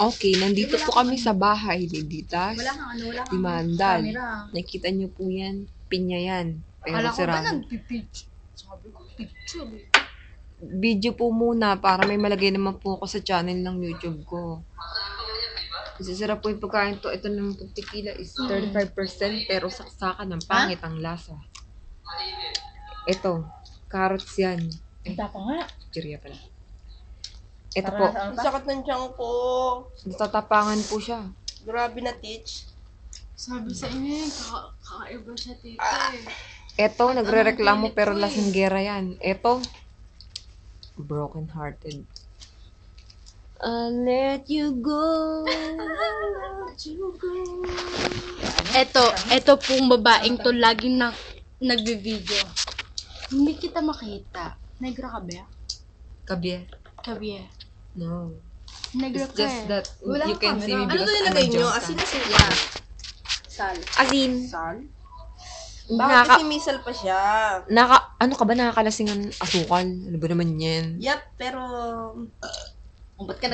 Okay, nandito po kami sa bahay ni Ditas. Wala kang wala kang Dimandal. camera. Nakikita niyo po yan. Pinya yan. Pero Akala ko ba sira. nagpipicture? Sabi ko, picture eh. Video po muna para may malagay naman po ako sa channel ng YouTube ko. Kasi sarap po yung pagkain to. Ito naman po tequila is 35% pero saksakan ng pangit ang lasa. Ito, carrots yan. Punta pa nga. Chirya pala. Ito Para po, nasa Ang sakit ng tiyan ko. natatapangan po siya. Grabe na, Teach. Sabi sa inyo, kakaiba siya tito eh. Ito, nagre-reklamo pero lasinggera yan. Ito, broken hearted. I'll let you go. Let you go. Eto pong babaeng to laging nagbe-video. Hindi kita makita. Negra ka ba? Kabye. Kabye. No. Negra It's ka just eh. that you can see me Ano because to I'm a nilagay nyo? Josa. Asin na siya. Sal. Asin. Sal? Bakit kasi misal pa siya? Ano ka ba nakakalasingan asukal? Ano ba naman yan? Yep, pero... Ba't ka